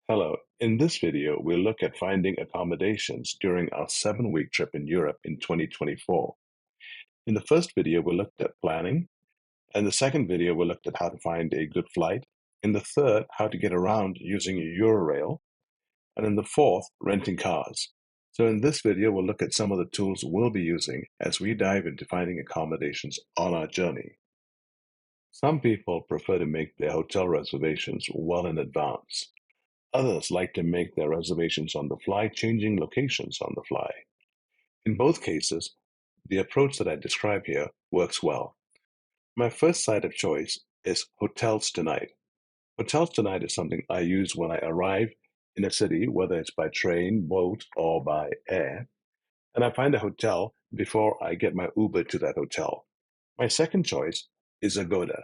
Hello, in this video, we'll look at finding accommodations during our 7-week trip in Europe in 2024. In the first video, we looked at planning. In the second video, we looked at how to find a good flight. In the third, how to get around using Eurorail. And in the fourth, renting cars. So in this video, we'll look at some of the tools we'll be using as we dive into finding accommodations on our journey. Some people prefer to make their hotel reservations well in advance. Others like to make their reservations on the fly, changing locations on the fly. In both cases, the approach that I describe here works well. My first site of choice is Hotels Tonight. Hotels Tonight is something I use when I arrive in a city, whether it's by train, boat, or by air, and I find a hotel before I get my Uber to that hotel. My second choice is Agoda.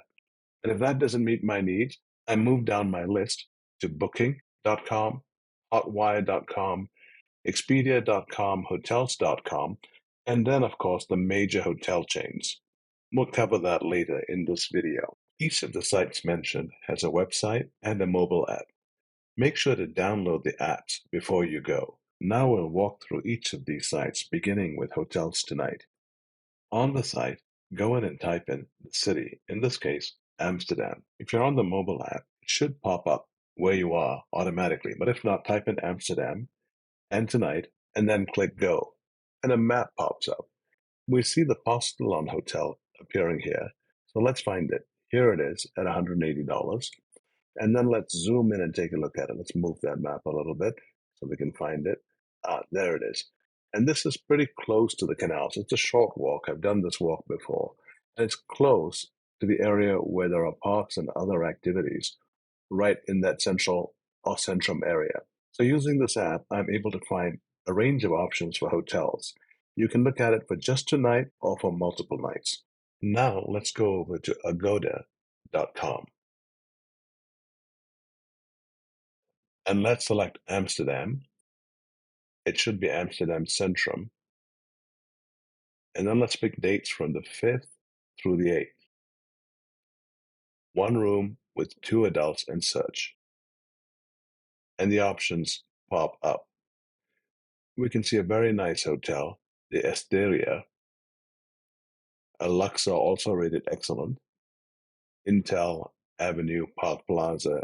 And if that doesn't meet my needs, I move down my list to booking.com, hotwire.com, expedia.com, hotels.com, and then, of course, the major hotel chains. We'll cover that later in this video. Each of the sites mentioned has a website and a mobile app. Make sure to download the apps before you go. Now we'll walk through each of these sites, beginning with Hotels Tonight. On the site, go in and type in the city, in this case, Amsterdam. If you're on the mobile app, it should pop up where you are automatically, but if not, type in Amsterdam and Tonight, and then click Go, and a map pops up. We see the Postelon Hotel appearing here, so let's find it. Here it is at $180, and then let's zoom in and take a look at it. Let's move that map a little bit so we can find it. There it is. And this is pretty close to the canals. It's a short walk. I've done this walk before. And it's close to the area where there are parks and other activities right in that central or centrum area. So using this app, I'm able to find a range of options for hotels. You can look at it for just tonight or for multiple nights. Now let's go over to agoda.com. And let's select Amsterdam. It should be Amsterdam Centrum. And then let's pick dates from the 5th through the 8th. One room with 2 adults and such. And the options pop up. We can see a very nice hotel, the Esteria, a Luxor also rated excellent, Intel Avenue Park Plaza,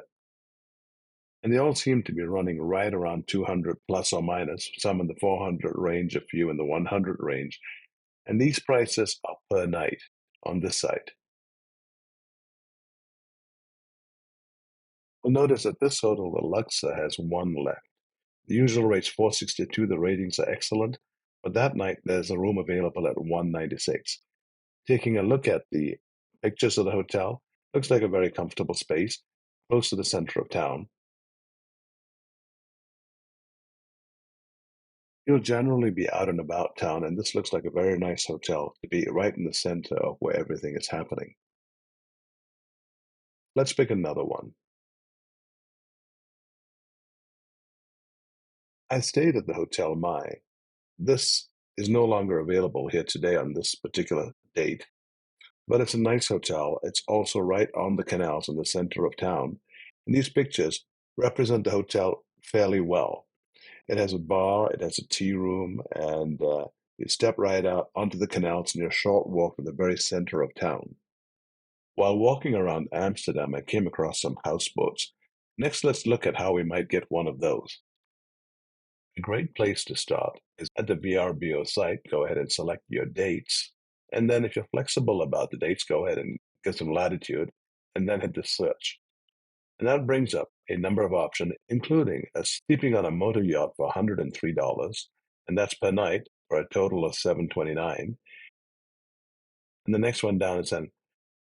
and they all seem to be running right around 200 plus or minus, some in the 400 range, a few in the 100 range. And these prices are per night on this site. You'll notice that this hotel, the Luxor, has one left. The usual rate's $462. The ratings are excellent, but that night there's a room available at $196. Taking a look at the pictures of the hotel, looks like a very comfortable space, close to the center of town. You'll generally be out and about town, and this looks like a very nice hotel to be right in the center of where everything is happening. Let's pick another one. I stayed at the Hotel Mai. This is no longer available here today on this particular date, but it's a nice hotel. It's also right on the canals in the center of town. And these pictures represent the hotel fairly well. It has a bar, it has a tea room, and you step right out onto the canals in a short walk from the very center of town. While walking around Amsterdam, I came across some houseboats. Next, let's look at how we might get one of those. A great place to start is at the VRBO site. Go ahead and select your dates. And then if you're flexible about the dates, go ahead and get some latitude and then hit the search. And that brings up a number of options, including sleeping on a motor yacht for $103, and that's per night for a total of $729. And the next one down is an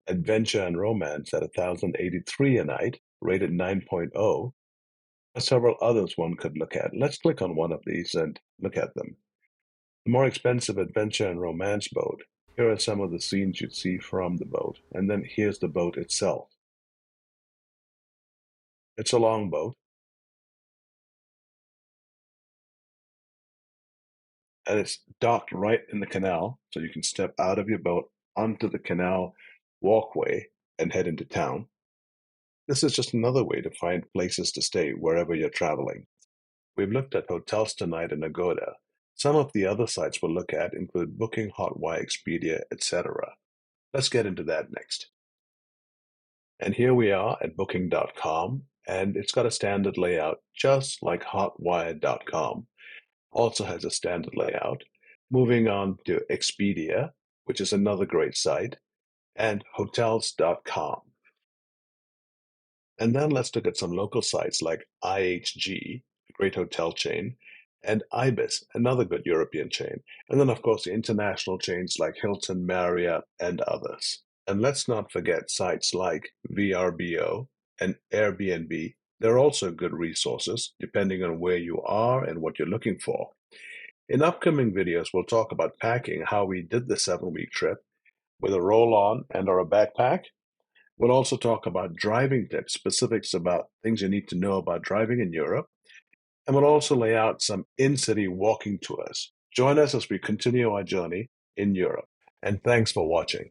adventure and romance at $1,083 a night, rated 9.0. Several others one could look at. Let's click on one of these and look at them. The more expensive adventure and romance boat. Here are some of the scenes you'd see from the boat, and then here's the boat itself. It's a long boat, and it's docked right in the canal, so you can step out of your boat onto the canal walkway and head into town. This is just another way to find places to stay wherever you're traveling. We've looked at hotels tonight in Agoda. Some of the other sites we'll look at include Booking, Hotwire, Expedia, etc. Let's get into that next. And here we are at booking.com, and it's got a standard layout just like hotwire.com. Also has a standard layout. Moving on to Expedia, which is another great site, and hotels.com. And then let's look at some local sites like IHG, a great hotel chain, and Ibis, another good European chain. And then, of course, the international chains like Hilton, Marriott, and others. And let's not forget sites like VRBO and Airbnb. They're also good resources, depending on where you are and what you're looking for. In upcoming videos, we'll talk about packing, how we did the 7-week trip with a roll-on and or a backpack. We'll also talk about driving tips, specifics about things you need to know about driving in Europe, and we'll also lay out some in-city walking tours. Join us as we continue our journey in Europe, and thanks for watching.